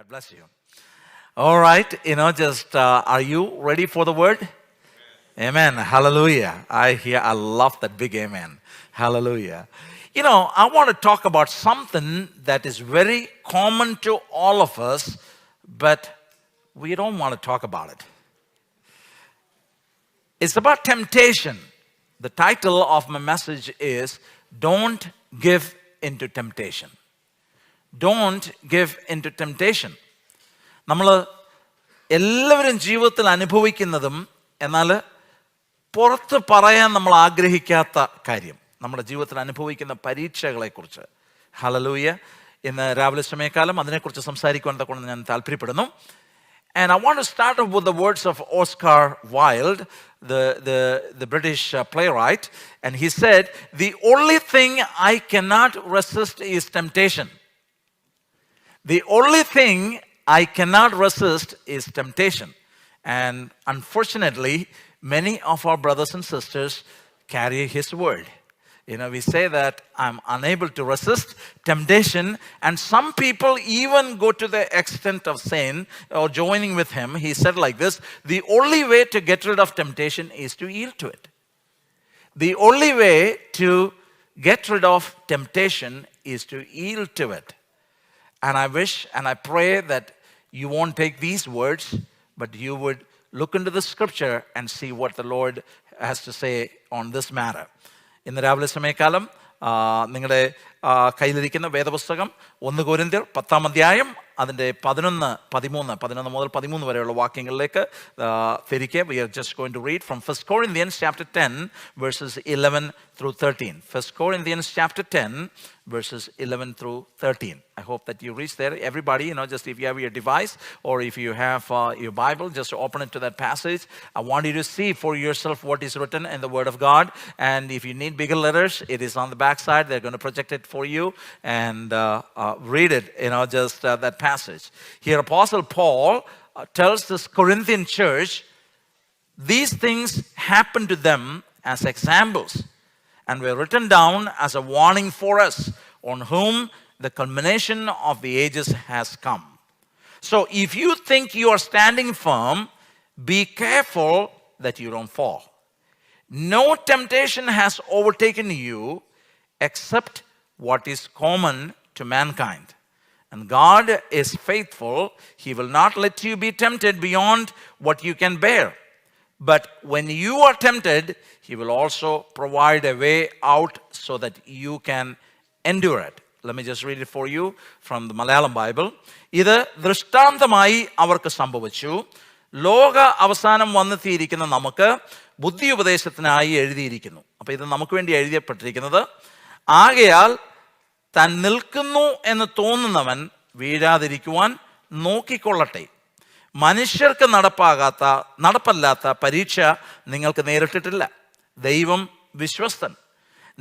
God bless you. All right, are you ready for the word? Amen. Hallelujah. I love that big amen. Hallelujah. I want to talk about something that is very common to all of us, but we don't want to talk about it. It's about temptation. The title of my message is Don't Give Into Temptation. Don't give into temptation. നമ്മൾ എല്ലാവരും ജീവിതത്തിൽ അനുഭവിക്കുന്നതും എന്നാൽ പുറത്ത് പറയാൻ നമ്മൾ ആഗ്രഹിക്കാത്ത കാര്യം, നമ്മുടെ ജീവിതത്തിൽ അനുഭവിക്കുന്ന പരീക്ഷകളെക്കുറിച്ച്. ഹല്ലേലൂയ. ഇന്ന് രാവിലെ സമയക്കാലം അതിനെക്കുറിച്ച് സംസാരിക്കുവാൻ കൊണ്ട് ഞാൻ താല്പര്യപ്പെടുന്നു. And I want to start off with the words of Oscar Wilde, the British playwright. And he said, "The only thing I cannot resist is temptation. The only thing I cannot resist is temptation." And unfortunately, many of our brothers and sisters carry his word. We say that I'm unable to resist temptation, and some people even go to the extent of saying or joining with him. He said like this: the only way to get rid of temptation is to yield to it. The only way to get rid of temptation is to yield to it. And I wish and I pray that you won't take these words, but you would look into the scripture and see what the Lord has to say on this matter. ഇന്ന് രാവിലെ സമയക്കാലം നിങ്ങളുടെ കയ്യിലിരിക്കുന്ന വേദപുസ്തകം 1 കൊരിന്ത്യർ 10-ാം അധ്യായം അതിൻ്റെ 11 മുതൽ 13 വരെയുള്ള വാക്യങ്ങളിലേക്ക് തിരികെ. We are just going to read from 1 Corinthians chapter 10 verses 11 through 13. 1 Corinthians chapter 10 verses 11 through 13. I hope that you reach there. Everybody, just if you have your device or if you have your Bible, just open it to that passage. I want you to see for yourself what is written in the Word of God. And if you need bigger letters, it is on the back side. They're going to project it for you and read it, that passage. Here Apostle Paul tells this Corinthian church, these things happened to them as examples and were written down as a warning for us, on whom the culmination of the ages has come. So if you think you are standing firm, be careful that you don't fall. No temptation has overtaken you except what is common to mankind. And God is faithful. He will not let you be tempted beyond what you can bear. But when you are tempted, He will also provide a way out so that you can endure it. Let me just read it for you from the Malayalam Bible. ഇത് ദൃഷ്ടാന്തമായി അവർക്ക് സംഭവിച്ചു. ലോക അവസാനം വന്നെത്തിയിരിക്കുന്ന നമുക്ക് ബുദ്ധി ഉപദേശത്തിനായി എഴുതിയിരിക്കുന്നു. അപ്പോൾ ഇത് നമുക്ക് വേണ്ടി എഴുതപ്പെട്ടിരിക്കുന്നത്, ആകയാൽ താൻ നിൽക്കുന്നു എന്ന് തോന്നുന്നവൻ വീഴാതിരിക്കുവാൻ നോക്കിക്കൊള്ളട്ടെ. മനുഷ്യർക്ക് നടപ്പല്ലാത്ത പരീക്ഷ നിങ്ങൾക്ക് നേരിട്ടിട്ടില്ല. ദൈവം വിശ്വസ്തൻ.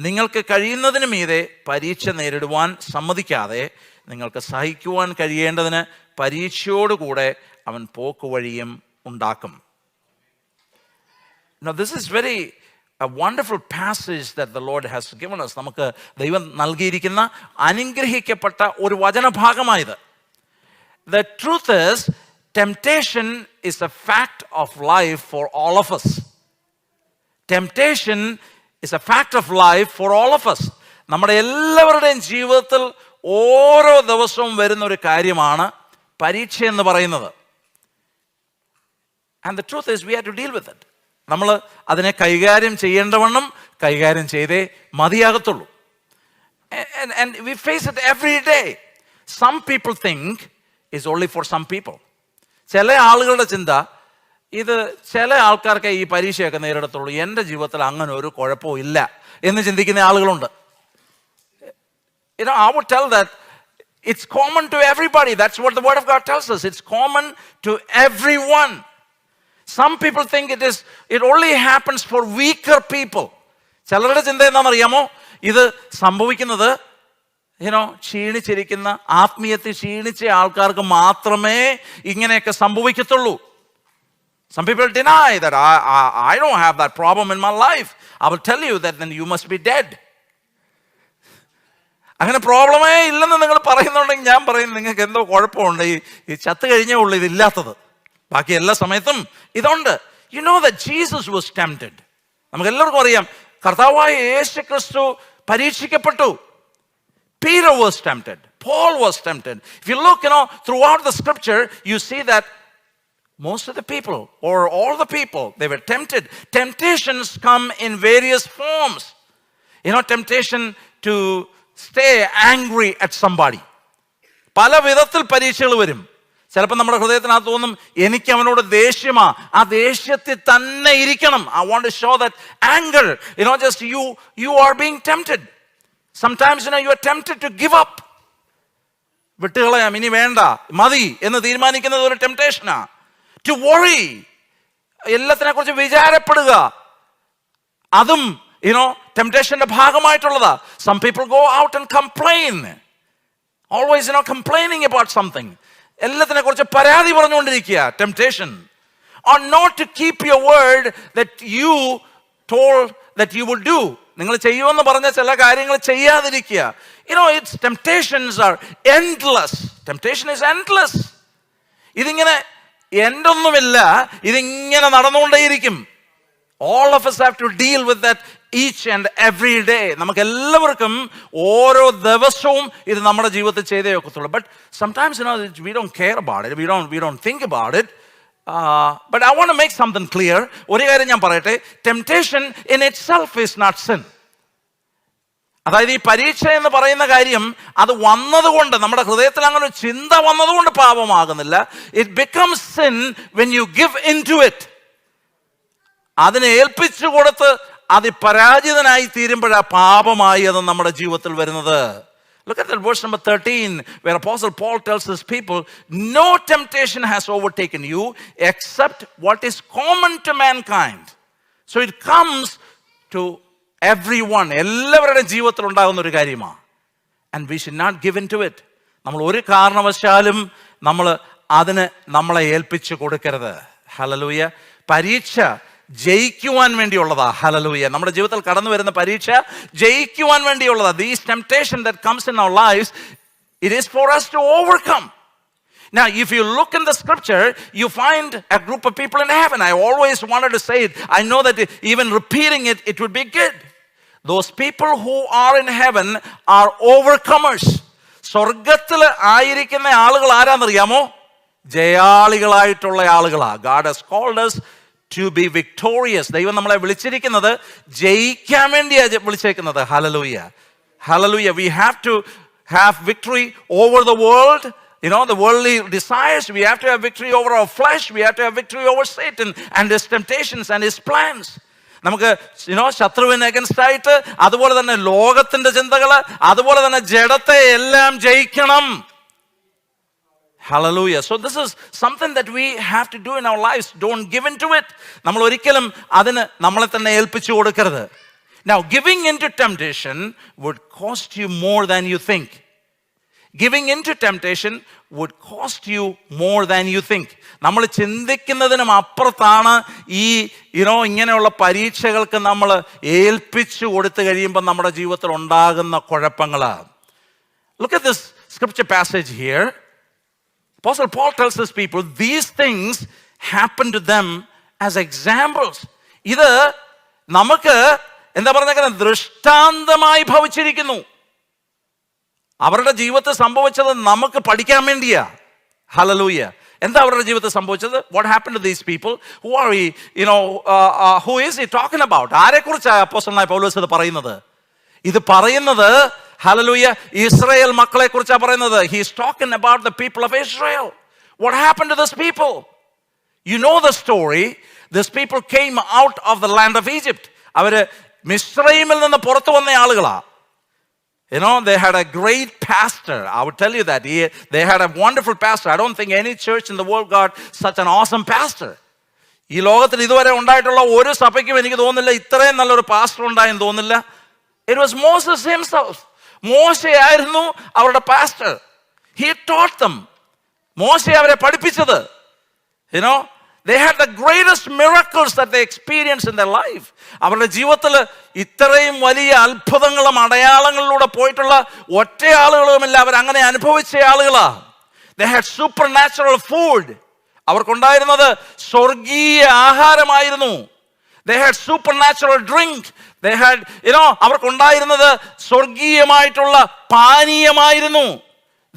നിങ്ങൾക്ക് കഴിയുന്നതിന് മീതെ പരീക്ഷ നേരിടുവാൻ സമ്മതിക്കാതെ നിങ്ങൾക്ക് സഹിക്കുവാൻ കഴിയേണ്ടതിന് പരീക്ഷയോടുകൂടെ അവൻ പോക്കുവഴിയും ഉണ്ടാക്കും. Now this is a wonderful passage that the Lord has given us. നമുക്ക് ദൈവം നൽകിയിരിക്കുന്ന അനുഗ്രഹിക്കപ്പെട്ട ഒരു വചനഭാഗമായത്. The truth is, temptation is a fact of life for all of us. Temptation is a fact of life for all of us. നമ്മുടെ എല്ലാവരുടെയും ജീവിതത്തിൽ ഓരോ ദിവസവും വരുന്ന ഒരു കാര്യമാണ് പരീക്ഷ എന്ന് പറയുന്നത്. And the truth is, we have to deal with it. നമ്മൾ അതിനെ കൈകാര്യം ചെയ്യേണ്ടവണ്ണം കൈകാര്യം ചെയ്തേ മതിയാകത്തുള്ളൂ. And we face it every day. Some people think it's only for some people. ചില ആളുകളുടെ ചിന്ത, ഇത് ചില ആൾക്കാർക്ക് ഈ പരീക്ഷയൊക്കെ നേരിടത്തുള്ളൂ, എൻ്റെ ജീവിതത്തിൽ അങ്ങനെ ഒരു കുഴപ്പവും ഇല്ല എന്ന് ചിന്തിക്കുന്ന ആളുകളുണ്ട്. I would tell that it's common to everybody. That's what the Word of God tells us. It's common to everyone. Some people think it only happens for weaker people. ചിലരുടെ ചിന്ത എന്താണെന്നറിയാമോ? ഇത് സംഭവിക്കുന്നത് ക്ഷീണിച്ചിരിക്കുന്ന, ആത്മീയത്തിൽ ക്ഷീണിച്ച ആൾക്കാർക്ക് മാത്രമേ ഇങ്ങനെയൊക്കെ സംഭവിക്കത്തുള്ളൂ. Some people deny that I don't have that problem in my life. I will tell you that then you must be dead. അങ്ങനെ പ്രോബ്ലമേ ഇല്ലെന്ന് നിങ്ങൾ പറയുന്നുണ്ടെങ്കിൽ ഞാൻ പറയുന്നു നിങ്ങൾക്ക് എന്തോ കുഴപ്പമുണ്ട്. ഈ ചത്ത് കഴിഞ്ഞേ ഉള്ളൂ ഇതില്ലാത്തത്, ബാക്കി എല്ലാ സമയത്തും ഇതുണ്ട്. You know that Jesus was tempted. നമുക്ക് എല്ലാവർക്കും അറിയാം കർത്താവായ യേശു ക്രിസ്തു പരീക്ഷിക്കപ്പെട്ടു. Peter was tempted. Paul was tempted. If you look, throughout the scripture, you see that most of the people, or all the people, they were tempted. Temptations come in various forms. Temptation to stay angry at somebody. പല വിധത്തിൽ പരീക്ഷകൾ വരും. ചിലപ്പോൾ നമ്മുടെ ഹൃദയത്തിനകത്ത് തോന്നും എനിക്ക് അവനോട് ദേഷ്യമാ, ആ ദേഷ്യത്തിൽ തന്നെ ഇരിക്കണം. I want to show that anger. Just you are being tempted. Sometimes you are tempted to give up. വിട്ടുകളയാം, ഇനി വേണ്ട, മതി എന്ന് തീരുമാനിക്കുന്നത് ഒരു ടെംപ്റ്റേഷനാ. To worry, എല്ലാത്തിനെ കുറിച്ച് വിചാരപ്പെടുക, അതും ടെംപ്റ്റേഷന്റെ ഭാഗമായിട്ടുള്ളതാ. Some people go out and complain. Always complaining about something. എല്ലാത്തിനെ കുറിച്ച് പരാതി പറഞ്ഞുകൊണ്ടിരിക്കുക, temptation. Or not to keep your word that you told that you would do. നിങ്ങൾ ചെയ്യുമെന്ന് പറഞ്ഞ ചില കാര്യങ്ങൾ ചെയ്യാതിരിക്കുക. Its temptations are endless. Temptation is endless. ഇതിങ്ങനെ എൻഡൊന്നുമില്ല, ഇതിങ്ങനെ നടന്നുകൊണ്ടേയിരിക്കും. All of us have to deal with that each and every day. നമുക്ക് എല്ലാവർക്കും ഓരോ ദിവസവും ഇത് നമ്മുടെ ജീവിതത്തിൽ ചെയ്തേ ഒക്കത്തുള്ളൂ. But sometimes we don't care about it. We don't think about it. But I want to make something clear. ഒരു കാര്യം ഞാൻ പറയട്ടെ, temptation in itself is not sin. അതായത് ഈ പരീക്ഷ എന്ന് പറയുന്ന കാര്യം അത് വന്നതുകൊണ്ട്, നമ്മുടെ ഹൃദയത്തിൽ അങ്ങനെ ഒരു ചിന്ത വന്നതുകൊണ്ട് പാപമാകുന്നില്ല. It becomes sin when you give in to it. അതിനെ ഏൽപ്പിച്ചു കൊടുത്ത് അത് പരാജിതനായി തീരുമ്പോഴാണ് പാപമായി അത് നമ്മുടെ ജീവിതത്തിൽ വരുന്നത്. Look at that verse number 13, where Apostle Paul tells his people, no temptation has overtaken you except what is common to mankind. So it comes to everyone. എല്ലാവരുടെ ജീവിതത്തിൽ ഉണ്ടാകുന്ന ഒരു കാര്യമാണ്. And we should not give in to it. നമ്മൾ ഒരു കാരണവശാലും നമ്മൾ അതിന് നമ്മളെ ഏൽപ്പിച്ചു കൊടുക്കരുത്. ഹല്ലേലൂയ. പരീക്ഷ ജയിക്കുവാൻ വേണ്ടിയുള്ളതാ. ഹല്ലേലൂയ. നമ്മുടെ ജീവിതത്തിൽ കടന്നു വരുന്ന പരീക്ഷ ജയിക്കുവാൻ വേണ്ടിയുള്ളതാ. These temptation that comes in our lives, it is for us to overcome. Now, if you look in the scripture, you find a group of people in heaven. I always wanted to say it. I know that even repeating it, it would be good. Those people who are in heaven are overcomers. സ്വർഗത്തിൽ ആയിരിക്കുന്ന ആളുകൾ ആരാന്നറിയാമോ? ജയാളികളായിട്ടുള്ള ആളുകളാ. God has called us to be victorious. ദൈവം നമ്മളെ വിളിച്ചിരിക്കുന്നത് ജയിക്കാൻ വേണ്ടിയാണ് വിളിച്ചേക്കുന്നത്. Hallelujah. Hallelujah. We have to have victory over the world. The worldly desires. We have to have victory over our flesh. We have to have victory over Satan and his temptations and his plans. നമുക്ക് ശത്രുവിന് against ആയിട്ട്, അതുപോലെ തന്നെ ലോകത്തിന്റെ ചിന്തകള്, അതുപോലെ തന്നെ ജഡത്തെ എല്ലാം ജയിക്കണം. Hallelujah. So this is something that we have to do in our lives. Don't give in to it. നമ്മൾ ഒരിക്കലും അതിന് നമ്മളെ തന്നെ ഏൽപ്പിച്ചു കൊടുക്കരുത്. Now, giving into temptation would cost you more than you think. Giving into temptation would cost you more than you think. നമ്മൾ ചിന്തിക്കുന്നതിനും അപ്പുറത്താണ് ഈ ഇങ്ങനെയുള്ള പരീക്ഷകൾക്ക് നമ്മൾ ഏൽപ്പിച്ചു കൊടുത്തു കഴിയുമ്പോൾ നമ്മുടെ ജീവിതത്തിൽ ഉണ്ടാകുന്ന കുഴപ്പങ്ങള്. Look at this scripture passage here. Apostle Paul tells his people, these things happen to them as examples. ഇത് നമുക്ക് എന്താ പറഞ്ഞേക്കുന്നത്? ദൃഷ്ടാന്തമായി ഭവിച്ചിരിക്കുന്നു. അവരുടെ ജീവിതത്തിൽ സംഭവിച്ചത് നമുക്ക് പഠിക്കാൻ വേണ്ടിയാ. ഹല്ലേലൂയ. എന്താ അവരുടെ ജീവിതത്തിൽ സംഭവിച്ചത്? What happened to these people? Who are we? Who is he talking about? ആരെക്കുറിച്ചാണ് അപ്പോസ്തലനായ പൗലോസ് ഇത് പറയുന്നത്? ഇത് പറയുന്നത് ഹല്ലേലൂയ ഇസ്രായേൽ മക്കളെ കുറിച്ചാണ് പറയുന്നത്. He is talking about the people of Israel. What happened to this people? You know the story. This people came out of the land of Egypt. അവര് മിസ്രൈമിൽ നിന്ന് പുറത്തു വന്ന ആളുകളാ. They had a great pastor. I would tell you that. They had a wonderful pastor. I don't think any church in the world got such an awesome pastor. ഈ ലോകത്തിൽ ഇതുവരെ ഉണ്ടായിട്ടുള്ള ഒരു സഭയ്ക്കും എനിക്ക് തോന്നുന്നില്ല ഇത്രയും നല്ലൊരു പാസ്റ്റർ ഉണ്ടായെന്ന് തോന്നുന്നില്ല. It was Moses himself. മോശയായിരുന്നു അവരുടെ പാസ്റ്റർ. He taught them. മോശ അവരെ പഠിപ്പിച്ചത്. they had the greatest miracles that they experienced in their life. അവരുടെ ജീവിതത്തിൽ ഇത്രയും വലിയ അത്ഭുതങ്ങളും അടയാളങ്ങളിലൂടെ പോയിട്ടുള്ള ഒറ്റ ആളുകളുമില്ല. അവരങ്ങനെ അനുഭവിച്ച ആളുകളാ. They had supernatural food. അവർക്കുണ്ടായിരുന്നത് സ്വർഗീയ ആഹാരമായിരുന്നു. They had supernatural drink. They had, അവർക്കുണ്ടായിരുന്നത് സ്വർഗീയമായിട്ടുള്ള പാനീയമായിരുന്നു.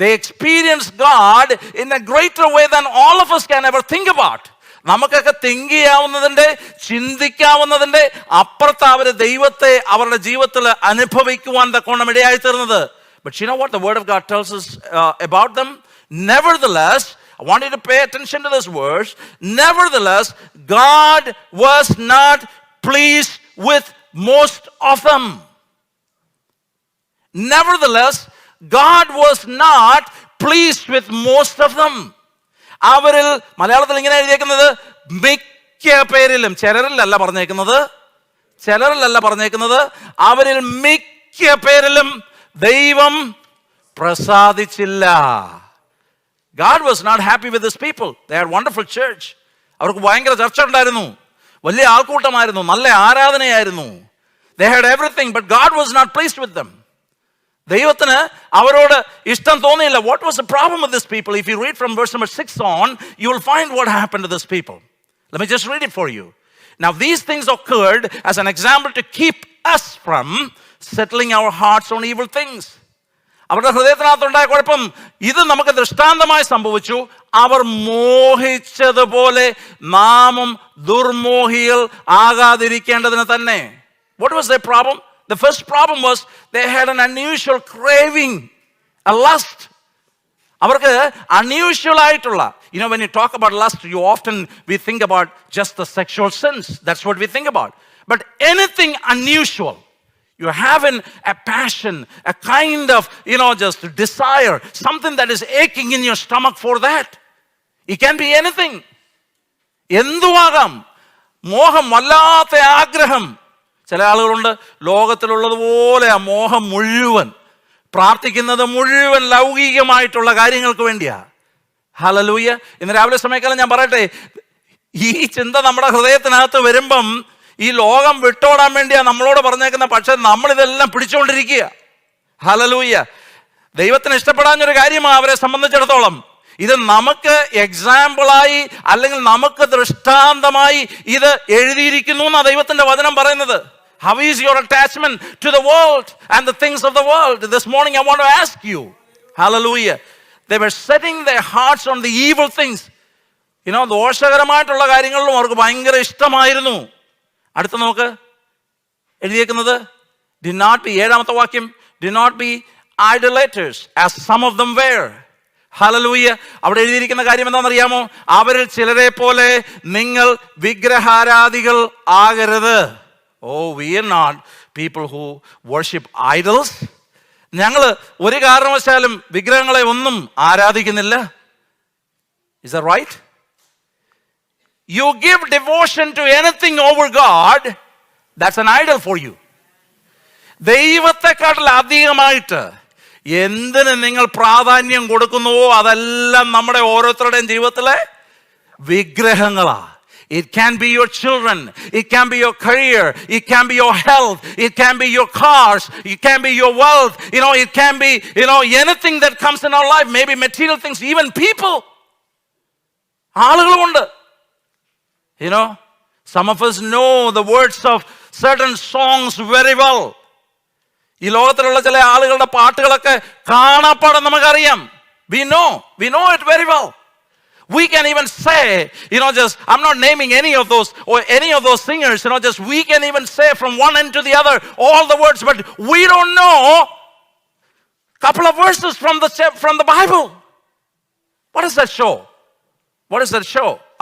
They experienced God in a greater way than all of us can ever think about. നമുക്കൊക്കെ തിങ്ക് ചെയ്യാവുന്നതിൻ്റെ, ചിന്തിക്കാവുന്നതിൻ്റെ അപ്പുറത്ത് അവർ ദൈവത്തെ അവരുടെ ജീവിതത്തിൽ അനുഭവിക്കുവാൻ തക്കോണം ഇടയായി തീർന്നത്. But you know what the word of God tells us about them? Nevertheless, I want you to pay attention to this verse. Nevertheless, God was not pleased with most of them. Nevertheless, God was not pleased with most of them. അവരിൽ, മലയാളത്തിൽ ഇങ്ങനെ എഴുതിയേക്കുന്നത് മിക്ക പേരിലും, ചിലരിലല്ല പറഞ്ഞേക്കുന്നത്, അവരിൽ മിക്ക പേരിലും ദൈവം പ്രസാദിച്ചില്ല. God was not happy with his people. They had wonderful church. അവർക്ക് ഭയങ്കര ചർച്ച ഉണ്ടായിരുന്നു, വലിയ ആൾക്കൂട്ടമായിരുന്നു, നല്ല ആരാധനയായിരുന്നു. They had everything, but God was not pleased with them. ദൈവത്തിന് അവരോട് ഇഷ്ടം തോന്നിയില്ല. What was the problem with this people? If you read from verse number 6 on, you will find what happened to this people. Let me just read it for you. Now these things occurred as an example to keep us from settling our hearts on evil things. അവരുടെ ഹൃദയത്തിനകത്തുണ്ടായ കുഴപ്പം ഇത് നമുക്ക് ദൃഷ്ടാന്തമായി സംഭവിച്ചു. അവർ മോഹിച്ചതുപോലെ നാമും ദുർമോഹികൾ ആകാതിരിക്കേണ്ടതിന് തന്നെ. What was their problem? The first problem was they had an unusual craving, a lust. അവർക്ക് unusual ആയിട്ടുള്ള, when you talk about lust, we think about just the sexual sins. That's what we think about. But anything unusual, you're having a passion, a kind of, just desire, something that is aching in your stomach for that. It can be anything. എന്തുവാകാം? മോഹം, വല്ലാത്ത ആഗ്രഹം. ചില ആളുകളുണ്ട്, ലോകത്തിലുള്ളതുപോലെ ആ മോഹം മുഴുവൻ, പ്രാർത്ഥിക്കുന്നത് മുഴുവൻ ലൗകികമായിട്ടുള്ള കാര്യങ്ങൾക്ക് വേണ്ടിയാ. ഹല്ലേലൂയ. ഇന്ന് രാവിലെ സമയക്കാലം ഞാൻ പറയട്ടെ, ഈ ചിന്ത നമ്മുടെ ഹൃദയത്തിനകത്ത് വരുമ്പം ഈ ലോകം വിട്ടോടാൻ വേണ്ടിയാ നമ്മളോട് പറഞ്ഞേക്കുന്ന, പക്ഷെ നമ്മളിതെല്ലാം പിടിച്ചുകൊണ്ടിരിക്കുക. ഹല്ലേലൂയ. ദൈവത്തിന് ഇഷ്ടപ്പെടാഞ്ഞൊരു കാര്യമാണ് അവരെ സംബന്ധിച്ചിടത്തോളം. ഇത് നമുക്ക് എക്സാമ്പിളായി അല്ലെങ്കിൽ നമുക്ക് ദൃഷ്ടാന്തമായി ഇത് എഴുതിയിരിക്കുന്നു എന്നാണ് ദൈവത്തിന്റെ വചനം പറയുന്നത്. How is your attachment to the world and the things of the world? This morning I want to ask you. Hallelujah. They were setting their hearts on the evil things. ദോഷകരമായിട്ടുള്ള കാര്യങ്ങളിലും അവർക്ക് ഭയങ്കര ഇഷ്ടമായിരുന്നു. അടുത്ത നോക്ക് എഴുതിയേക്കുന്നത്, did not be, 7ാമത്തെ വാക്യം, did not be idolaters as some of them were. Hallelujah. അവിടെ എഴുതിയിരിക്കുന്ന കാര്യം എന്താണെന്നറിയാമോ? അവരിൽ ചിലരെ പോലെ നിങ്ങൾ വിഗ്രഹാരാധികൾ ആകരുത്. We are not people who worship idols. ഞങ്ങൾ ഒരു കാരണവശാലും വിഗ്രഹങ്ങളെ ഒന്നും ആരാധിക്കുന്നില്ല. Is that right? You give devotion to anything over God, that's an idol for you. ദൈവത്തെക്കാട്ടിൽ അധികമായിട്ട് എന്തിന് നിങ്ങൾ പ്രാധാന്യം കൊടുക്കുന്നുവോ അതെല്ലാം നമ്മുടെ ഓരോരുത്തരുടെയും ജീവിതത്തിലെ വിഗ്രഹങ്ങളാ. It can be your children, it can be your career, it can be your health, it can be your cars, it can be your wealth, it can be, anything that comes in our life, maybe material things, even people. ആളുകളുമുണ്ട്. Some of us know the words of certain songs very well. ഈ ലോകത്തിലുള്ള ചില ആളുകളുടെ പാട്ടുകളൊക്കെ കാണാപ്പാടം നമുക്കറിയാം. We know it very well. We can even say, I'm not naming any of those singers, just we can even say from one end to the other all the words, but we don't know a couple of verses from the Bible. What does that show?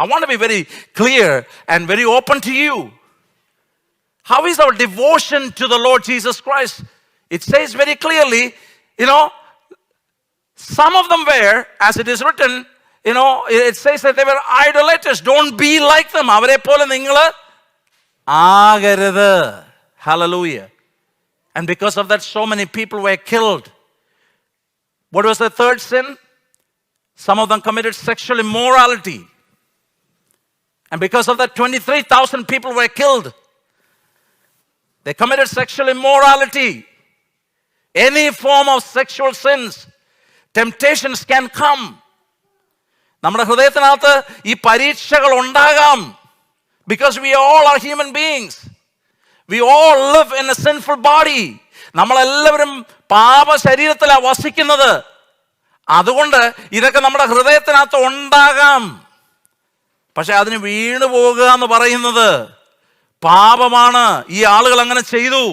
I want to be very clear and very open to you. How is our devotion to the Lord Jesus Christ? It says very clearly, some of them were, as it is written, it says that they were idolaters. Don't be like them. അവരെ പോലെ നിങ്ങൾ ആകരുത്. Hallelujah. And because of that, so many people were killed. What was the third sin? Some of them committed sexual immorality. And because of that, 23,000 people were killed. They committed sexual immorality. Any form of sexual sins. Temptations can come. നമ്മുടെ ഹൃദയത്തിനകത്ത് ഈ പരീക്ഷകൾ ഉണ്ടാകാം. Because we all are human beings. We all live in a sinful body. നമ്മളെല്ലാവരും പാപ ശരീരത്തിലാണ് വസിക്കുന്നത്. അതുകൊണ്ട് ഇതൊക്കെ നമ്മുടെ ഹൃദയത്തിനകത്ത് ഉണ്ടാകാം. പക്ഷെ അതിന് വീണു പോകുക എന്ന് പറയുന്നത് പാപമാണ്. ഈ ആളുകൾ അങ്ങനെ ചെയ്തു.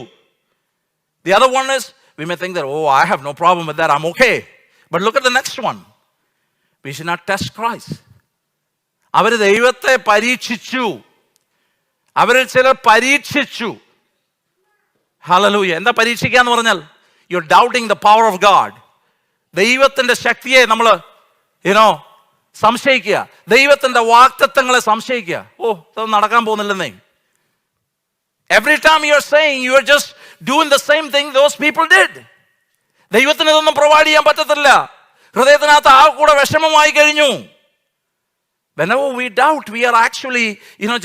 The other one is, we may think that, oh, I have no problem with that, I'm okay. But look at the next one. We should not test Christ. അവർ ദൈവത്തെ പരീക്ഷിച്ചു. അവരിൽ ചിലർ പരീക്ഷിച്ചു. ഹല്ലേലൂയ. എന്താ പരീക്ഷിക്കുക എന്ന് പറഞ്ഞാൽ, you are doubting the power of God. ദൈവത്തിന്റെ ശക്തിയെ നമ്മൾ സംശയിക്കുക. ദൈവത്തിന്റെ വാഗ്ദത്തങ്ങളെ സംശയിക്കുക. ഓ, ഇതൊന്നും നടക്കാൻ പോകുന്നില്ലെന്നേ. Every time you are saying, you are just doing the same thing those people did. ദൈവത്തിന് ഇതൊന്നും പ്രൊവൈഡ് ചെയ്യാൻ പറ്റത്തില്ല. ഹൃദയത്തിനകത്ത് ആ കൂടെ വിഷമമായി കഴിഞ്ഞു. Whenever we doubt, we are actually,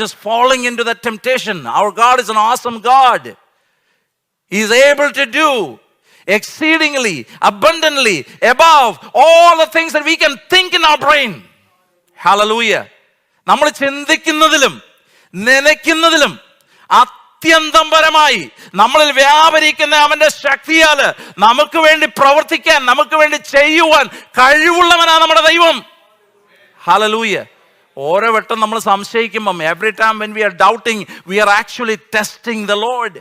just falling into that temptation. Our God is an awesome God. He is able to do exceedingly, abundantly, above all the things that we can think in our brain. Hallelujah. നമ്മൾ ചിന്തിക്കുന്നതിലും നനയ്ക്കുന്നതിലും അത്യന്തപരമായി നമ്മളിൽ വ്യാപരിക്കുന്ന അവന്റെ ശക്തിയാൽ നമുക്ക് വേണ്ടി പ്രവർത്തിക്കാൻ, നമുക്ക് വേണ്ടി ചെയ്യുവാൻ കഴിവുള്ളവനാണ് നമ്മുടെ ദൈവം. Hallelujah. ഓരോ വട്ടം നമ്മൾ സംശയിക്കുമ്പം, every time when we are doubting, we are actually testing the Lord.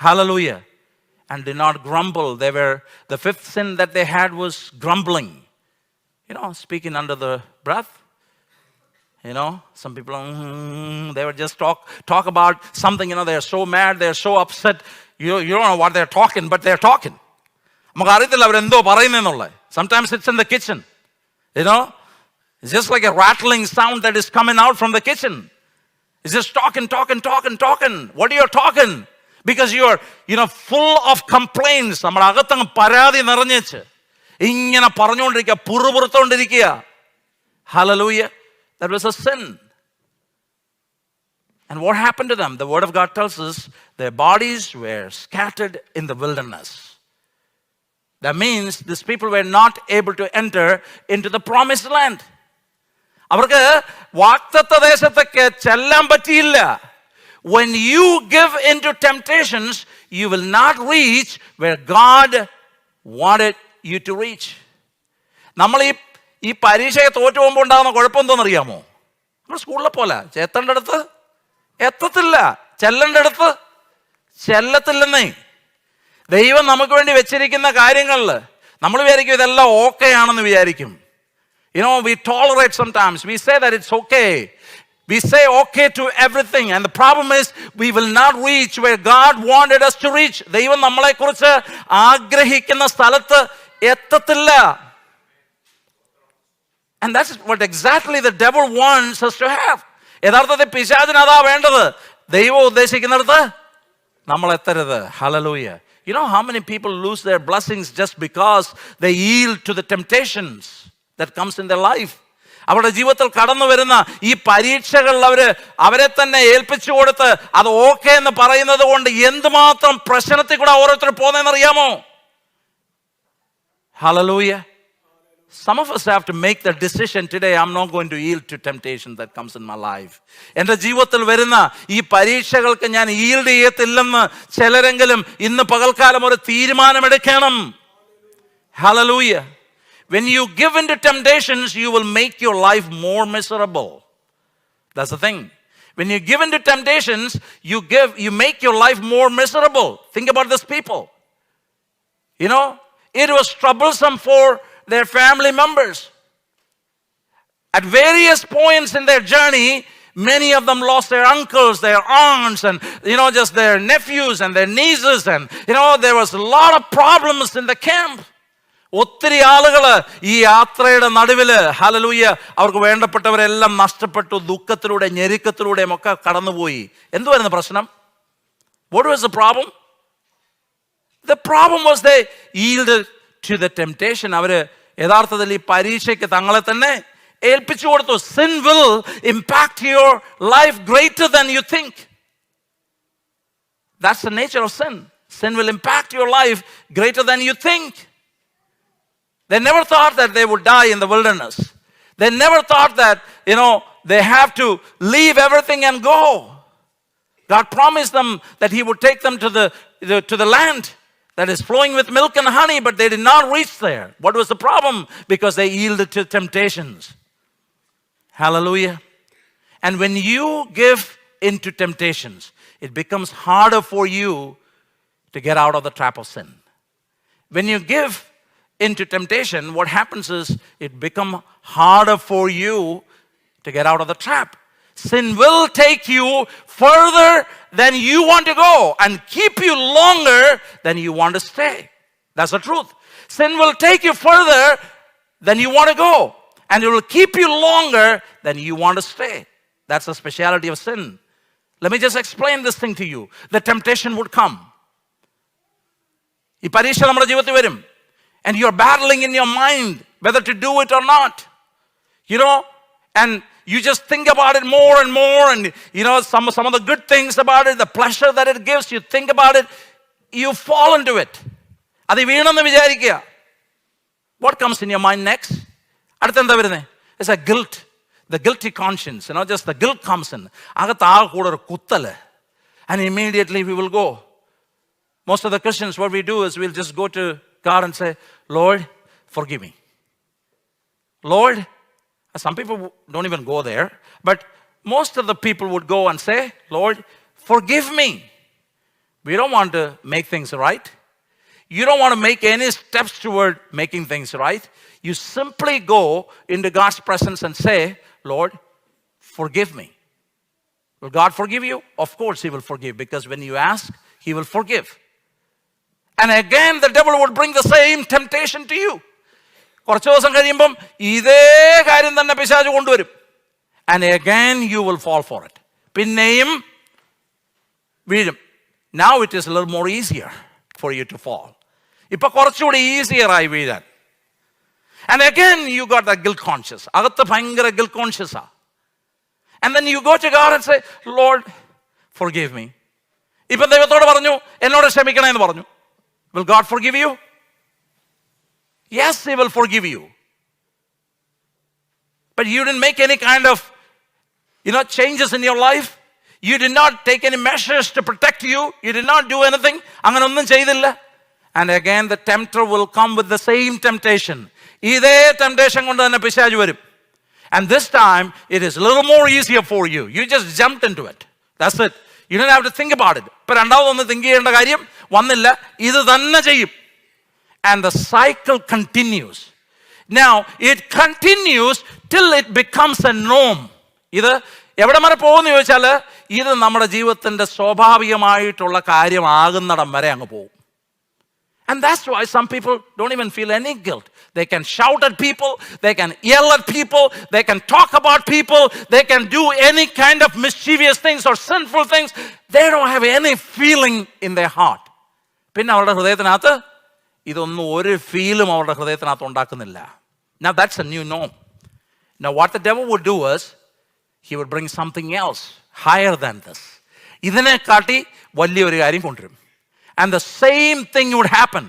Hallelujah. And did not grumble. The fifth sin that they had was grumbling. Speaking under the breath. Some people, they would just talk about something, they are so mad, they are so upset. You don't know what they're talking, but they're talking. നമുക്ക് അറിയത്തില്ല അവരെന്തോ പറയുന്നതെന്നുള്ളത്. Sometimes it's in the kitchen. It's just like a rattling sound that is coming out from the kitchen. It's just talking. What are you talking? Because you are, full of complaints. നമ്മുടെ അകത്തങ്ങ് പരാതി നിറഞ്ഞേച്ച് ഇങ്ങനെ പറഞ്ഞുകൊണ്ടിരിക്കുക, പുറപുറത്തോണ്ടിരിക്കുക. Hallelujah. That was a sin. And what happened to them? The word of God tells us their bodies were scattered in the wilderness. That means these people were not able to enter into the promised land. അവർക്ക് വാഗ്ദത്ത ദേശത്തേക്ക് ചെല്ലാൻ പറ്റിയില്ല. When you give into temptations, you will not reach where God wanted you to reach. നമ്മൾ ഈ പരീക്ഷയെ തോറ്റു പോകുമ്പോൾ ഉണ്ടാകുന്ന കുഴപ്പം എന്തോന്നറിയാമോ? നമ്മൾ സ്കൂളിലെ പോലെ എത്തേണ്ട അടുത്ത് എത്തത്തില്ല, ചെല്ലേണ്ട അടുത്ത് ചെല്ലത്തില്ലെന്നേ. ദൈവം നമുക്ക് വേണ്ടി വെച്ചിരിക്കുന്ന കാര്യങ്ങളിൽ നമ്മൾ വിചാരിക്കും ഇതെല്ലാം ഓക്കെ ആണെന്ന് വിചാരിക്കും. We tolerate sometimes. We say that it's okay. We say okay to everything. And the problem is we will not reach where God wanted us to reach. ദൈവം നമ്മളെക്കുറിച്ച് ആഗ്രഹിക്കുന്ന സ്ഥലത്ത് എത്തത്തില്ല. And that's what exactly the devil wants us to have. യഥാർത്ഥത്തിൽ പിശാചിന് അതാ വേണ്ടത്. ദൈവം ഉദ്ദേശിക്കുന്നിടത്ത് നമ്മൾ എത്തരുത്. Hallelujah. You know how many people lose their blessings just because they yield to the temptations that comes in their life? അവരുടെ ജീവിതത്തിൽ കടന്നു വരുന്ന ഈ പരീക്ഷകൾ അവരെ തന്നെ ഏൽപ്പിച്ചു കൊടുത്ത് അത് ഓക്കെ എന്ന് പറയുന്നത് കൊണ്ട് എന്തുമാത്രം പ്രശ്നത്തിൽ കൂടെ ഓരോരുത്തർ പോകുന്നതെന്നറിയാമോ? Hallelujah. Some of us have to make the decision today, I'm not going to yield to temptation that comes in my life. എൻ്റെ ജീവിതത്തിൽ വരുന്ന ഈ പരീക്ഷകൾക്ക് ഞാൻ yield ചെയ്യത്തില്ലെന്ന് ചിലരെങ്കിലും ഇന്ന് പകൽക്കാലം ഒരു തീരുമാനമെടുക്കണം. Hallelujah. When you give into temptations, you will make your life more miserable. That's the thing. When you give into temptations, you make your life more miserable. Think about these people. It was troublesome for their family members. At various points in their journey, many of them lost their uncles, their aunts, and just their nephews and their nieces, and there was a lot of problems in the camp. ഒത്തിരി ആളുകൾ ഈ യാത്രയുടെ നടുവില് hallelujah അവർക്ക് വേണ്ടപ്പെട്ടവരെല്ലാം നഷ്ടപ്പെട്ടു. ദുഃഖത്തിലൂടെ ഞെരുക്കത്തിലൂടെയും ഒക്കെ കടന്നുപോയി. എന്തുവായിരുന്നു പ്രശ്നം? What was the problem? The problem was they yielded to the temptation. അവര് യഥാർത്ഥത്തിൽ ഈ പരീക്ഷയ്ക്ക് തങ്ങളെ തന്നെ ഏൽപ്പിച്ചു കൊടുത്തു. Sin will impact your life greater than you think. That's the nature of sin. Sin will impact your life greater than you think. They never thought that they would die in the wilderness. They never thought that, they have to leave everything and go. God promised them that He would take them to the land that is flowing with milk and honey, but they did not reach there. What was the problem? Because they yielded to temptations. Hallelujah. And when you give into temptations, it becomes harder for you to get out of the trap of sin. When you give into temptation, what happens is it becomes harder for you to get out of the trap. Sin will take you further than you want to go and keep you longer than you want to stay. That's the truth. Sin will take you further than you want to go, and it will keep you longer than you want to stay. That's the speciality of sin. Let me just explain this thing to you. The temptation would come. ഈ പരീക്ഷ നമ്മുടെ ജീവിതത്തിൽ വരും. And you're battling in your mind whether to do it or not. And you just think about it more and more, and some of the good things about it, the pleasure that it gives, you think about it, you fall into it. അത് വീണെന്ന് വിചാരിക്കുക. What comes in your mind next? അടുത്തെന്താ വരുന്നത്? It's a guilt. The guilty conscience, just the guilt comes in. അകത്ത് ആ കൂടെ ഒരു കുത്തല്. And immediately we will go. Most of the Christians, what we do is we'll just go to God and say, Lord, forgive me. Lord, some people don't even go there, but most of the people would go and say, Lord, forgive me. We don't want to make things right. You don't want to make any steps toward making things right. You simply go into God's presence and say, Lord, forgive me. Will God forgive you? Of course He will forgive, because when you ask, He will forgive. And again, the devil would bring the same temptation to you. കുറച്ച് ദിവസം കഴിയുമ്പം ഇതേ കാര്യം തന്നെ പിശാച് കൊണ്ടുവരും. And again you will fall for it. പിന്നെയും വീഴും. Now it is a little more easier for you to fall. ഇപ്പൊ കുറച്ചുകൂടി ഈസിയർ ആയി വീഴാൻ. And again you got that guilt conscious. അകത്ത് ഭയങ്കര guilt conscious ആ. And then you go to God and say, Lord, forgive me. ഇപ്പം ദൈവത്തോട് പറഞ്ഞു, എന്നോട് ക്ഷമിക്കണേ എന്ന് പറഞ്ഞു. Will God forgive you? Yes, He will forgive you. But you didn't make any kind of, changes in your life. You did not take any measures to protect you. You did not do anything. അങ്ങനൊന്നും ചെയ്തില്ല. And again the tempter will come with the same temptation. ഇതേ temptation കൊണ്ട് തന്നെ പിശാച് വരും. And this time it is a little more easier for you. You just jumped into it. That's it. You don't have to think about it. ഇപ്പൊ രണ്ടാമതൊന്ന് think ചെയ്യേണ്ട കാര്യം വന്നില്ല. ഇത് തന്നെ ചെയ്യും. And the cycle continues. Now, it continues till it becomes a norm. ഇത് എവിടെ വരെ പോകുമെന്ന് ചോദിച്ചാൽ ഇത് നമ്മുടെ ജീവിതത്തിൻ്റെ സ്വാഭാവികമായിട്ടുള്ള കാര്യമാകുന്നിടം വരെ അങ്ങ് പോകും. And that's why some people don't even feel any guilt. They can shout at people, they can yell at people, they can talk about people, they can do any kind of mischievous things or sinful things. They don't have any feeling in their heart. പിന്നെ അവരുടെ ഹൃദയത്തിനകത്ത് ഇതൊന്നും ഒരു ഫീലും അവരുടെ ഹൃദയത്തിനകത്ത് ഉണ്ടാക്കുന്നില്ല. Now that's a new norm. Now what the devil would do is, he would bring something else higher than this. ഇതിനെ കാട്ടി വലിയൊരു കാര്യം കൊണ്ടുവരും. And the same thing would happen.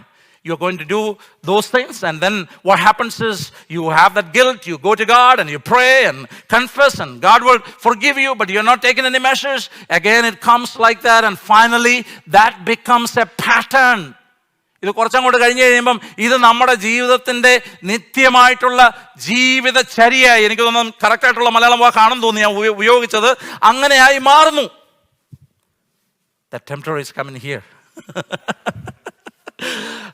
You're going to do those things, and then what happens is you have that guilt, you go to God and you pray and confess, and God will forgive you, but you're not taking any measures. Again it comes like that, and finally that becomes a pattern. ഇത് കുറച്ചങ്ങോട്ട് കഴിഞ്ഞ് കഴിയുമ്പം ഇത് നമ്മുടെ ജീവിതത്തിൻ്റെ നിത്യമായിട്ടുള്ള ജീവിതചര്യയായി, എനിക്ക് തോന്നുന്നു കറക്റ്റായിട്ടുള്ള മലയാളം വാക്കാണെന്ന് തോന്നി ഞാൻ ഉപയോഗിച്ചത്, അങ്ങനെയായി മാറുന്നു. The tempter is coming here.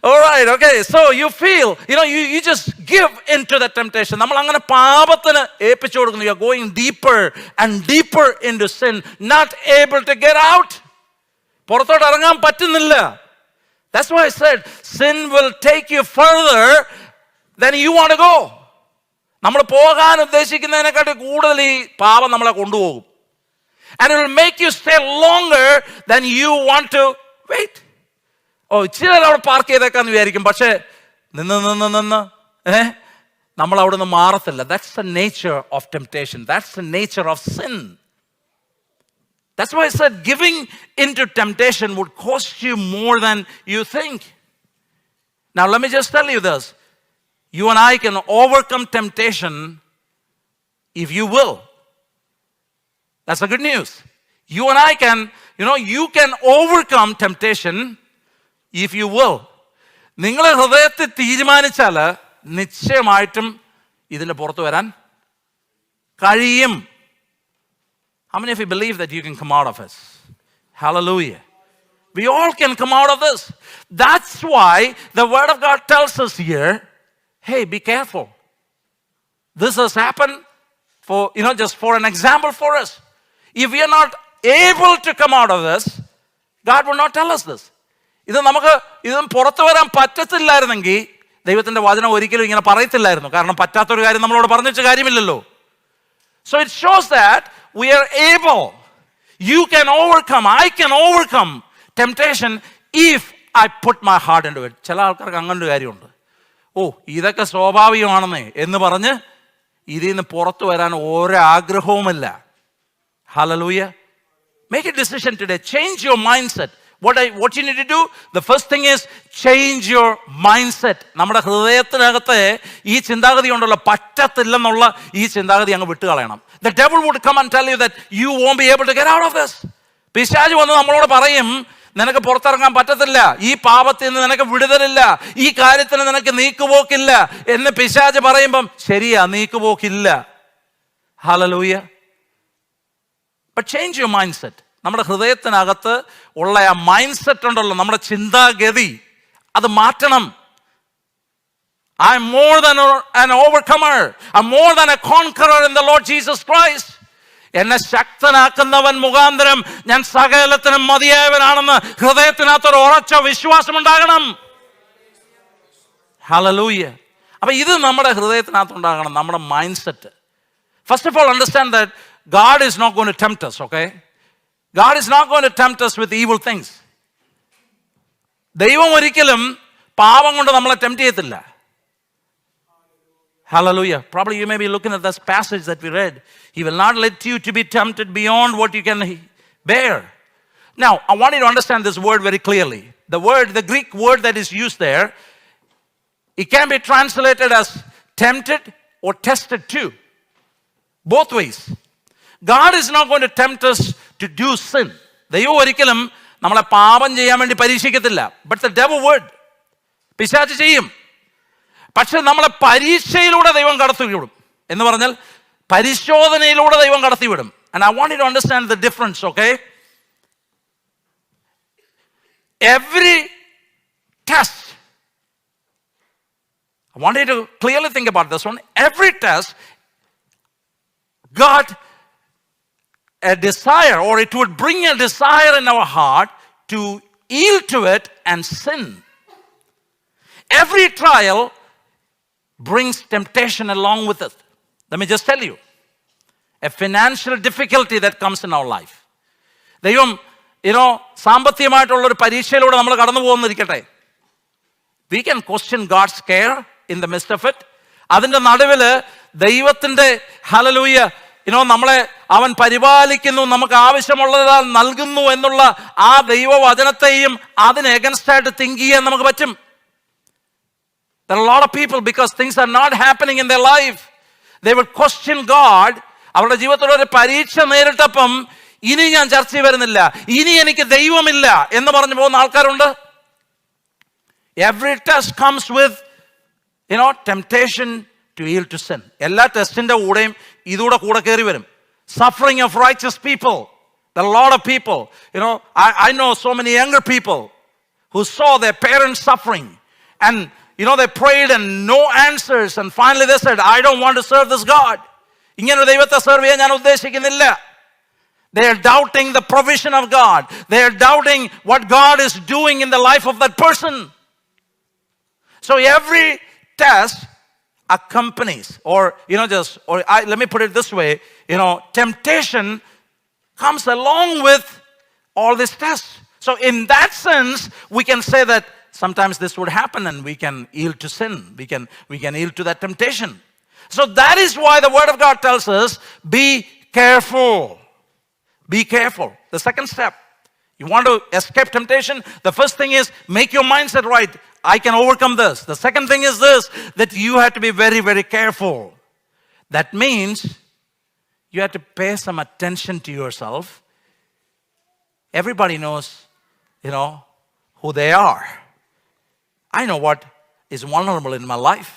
All right, okay, so you feel, you just give into the temptation. നമ്മൾ അങ്ങനെ പാപത്തിന് ഏൽപ്പിച്ചു കൊടുക്കുന്നു. You are going deeper and deeper into sin, not able to get out. പുറത്തോട്ട് ഇറങ്ങാൻ പറ്റുന്നില്ല. That's why I said sin will take you further than you want to go. നമ്മൾ പോകാൻ ഉദ്ദേശിക്കുന്നതിനെക്കാട്ടി കൂടുതൽ ഈ പാപം നമ്മളെ കൊണ്ടുപോകും. And it will make you stay longer than you want to wait. ഇച്ചിരി അവിടെ പാർക്ക് ചെയ്തേക്കാന്ന് വിചാരിക്കും, പക്ഷേ നിന്ന് നമ്മൾ അവിടെ നിന്ന് മാറത്തില്ല. That's the nature of temptation. That's the nature of sin. That's why I said giving into temptation would cost you more than you think. Now let me just tell you this. You and I can overcome temptation if you will. That's the good news. You and I can, you can overcome temptation if you will. നിങ്ങൾ ഹൃദയത്തിൽ തീരുമാനിച്ചാൽ നിശ്ചയമായിട്ടും ഇതിൻ്റെ പുറത്ത് വരാൻ കഴിയും. How many of you believe that you can come out of this? Hallelujah. We all can come out of this. That's why the Word of God tells us here, hey, be careful. This has happened for, just for an example for us. If we are not able to come out of this, God will not tell us this. ഇതും പുറത്തു വരാൻ പറ്റത്തില്ലായിരുന്നെങ്കിൽ ദൈവത്തിൻ്റെ വചനം ഒരിക്കലും ഇങ്ങനെ പറയത്തില്ലായിരുന്നു. കാരണം പറ്റാത്തൊരു കാര്യം നമ്മളോട് പറഞ്ഞിട്ട് കാര്യമില്ലല്ലോ. So it shows that we are able. You can overcome. I can overcome temptation if I put my heart into it. ചില ആൾക്കാർക്ക് അങ്ങനൊരു കാര്യമുണ്ട്. ഇതൊക്കെ സ്വാഭാവികമാണെന്നേ എന്ന് പറഞ്ഞ് ഇതിൽ നിന്ന് പുറത്തു വരാൻ ഒരാഗ്രഹവുമില്ല. Hallelujah. Make a decision today. Change your mindset. What you need to do? The first thing is change your mindset. നമ്മുടെ ഹൃദയത്തിനകത്തെ ഈ ചിന്താഗതി കൊണ്ടുള്ള പറ്റത്തില്ലെന്നുള്ള ഈ ചിന്താഗതി അങ്ങ് വിട്ടുകളയണം. The devil would come and tell you that you won't be able to get out of this. പിശാച് വന്ന് നമ്മളോട് പറയും, നിനക്ക് പുറത്തിറങ്ങാൻ പറ്റത്തില്ല, ഈ പാപത്തിൽ നിന്ന് നിനക്ക് വിടുതലില്ല, ഈ കാര്യത്തിന് നിനക്ക് നീക്കുപോക്കില്ല എന്ന് പിശാച് പറയുമ്പം ശരിയാ, നീക്കുപോക്കില്ല. Hallelujah. But change your mindset. നമ്മുടെ ഹൃദയത്തിനകത്ത് ഉള്ള ആ മൈൻഡ് സെറ്റ് ഉണ്ടല്ലോ, നമ്മുടെ ചിന്താഗതി, അത് മാറ്റണം. I'm more than an overcomer. I'm more than a conqueror in the Lord Jesus Christ. എന്നെ ശക്തനാക്കുന്നവൻ മുഖാന്തരം ഞാൻ സകലത്തിനും മതിയായവനാണെന്ന് ഹൃദയത്തിനകത്തൊരു ഉറച്ച വിശ്വാസം ഉണ്ടാകണം. Hallelujah. അപ്പൊ ഇത് നമ്മുടെ ഹൃദയത്തിനകത്ത് ഉണ്ടാകണം, നമ്മുടെ mind set. First of all, understand that God is not going to tempt us, okay? God is not going to tempt us with evil things. ദൈവം ഒരിക്കലും പാപം കൊണ്ട് നമ്മളെ ടെംപ്റ്റ് ചെയ്യത്തില്ല. Hallelujah. Probably you may be looking at this passage that we read. He will not let you to be tempted beyond what you can bear. Now, I want you to understand this word very clearly. The Greek word that is used there, it can be translated as tempted or tested too. Both ways. God is not going to tempt us to do sin. ദൈവം ഒരിക്കലും നമ്മളെ പാപം ചെയ്യാൻ വേണ്ടി പരീക്ഷിക്കത്തില്ല. But the devil would. പിശാച് ചെയ്യും. പക്ഷെ നമ്മളെ പരീക്ഷയിലൂടെ ദൈവം കടത്തിവിടും. എന്ന് പറഞ്ഞാൽ പരിശോധനയിലൂടെ ദൈവം കടത്തിവിടും. And I want you to understand the difference, okay? Every test, I want you to clearly think about this one. Every test, God a desire, or it would bring a desire in our heart to yield to it and sin. Every trial brings temptation along with it. Let me just tell you, a financial difficulty that comes in our life. ദൈവം സാമ്പത്തികമായിട്ടുള്ള ഒരു പരീക്ഷയിലൂടെ നമ്മൾ കടന്നു പോകുന്നിരിക്കട്ടെ. We can question God's care in the midst of it. അതിൻ്റെ നടുവിൽ ദൈവത്തിൻ്റെ hallelujah നമ്മളെ അവൻ പരിപാലിക്കുന്നു, നമുക്ക് ആവശ്യമുള്ളത് നൽകുന്നു എന്നുള്ള ആ ദൈവവചനത്തെയും അതിന് എഗൻസ്റ്റായിട്ട് തിങ്ക് ചെയ്യാൻ നമുക്ക് പറ്റും. There are a lot of people, because things are not happening in their life, they will question God. അവരുടെ ജീവിതത്തിൽ ഒരു പരീക്ഷ നേരിട്ടപ്പം ഇനി ഞാൻ ചർച്ചയിൽ വരുന്നില്ല, ഇനി എനിക്ക് ദൈവമില്ല എന്ന് പറഞ്ഞു പോകുന്ന ആൾക്കാരുണ്ട്. Every test comes with temptation to yield to sin. എല്ലാ ടെസ്റ്റിന്റെ കൂടെയും ഇതൂടെ കൂടെ കയറി വരും. Suffering of righteous people. There are a lot of people. I know so many younger people who saw their parents suffering, and they prayed and no answers, and finally they said, I don't want to serve this God. ഇങ്ങനെ ദൈവത്തെ serve ചെയ്യാൻ ഞാൻ ഉദ്ദേശിക്കുന്നില്ല. They are doubting the provision of God. They are doubting what God is doing in the life of that person. So every test accompanies, let me put it this way, temptation comes along with all these tests. So in that sense, we can say that sometimes this would happen and we can yield to sin. We can yield to that temptation. So that is why the Word of God tells us, be careful. Be careful. The second step, you want to escape temptation? The first thing is, make your mindset right. I can overcome this. The second thing is this, that you have to be very, very careful. That means you have to pay some attention to yourself. Everybody knows, who they are. I know what is vulnerable in my life.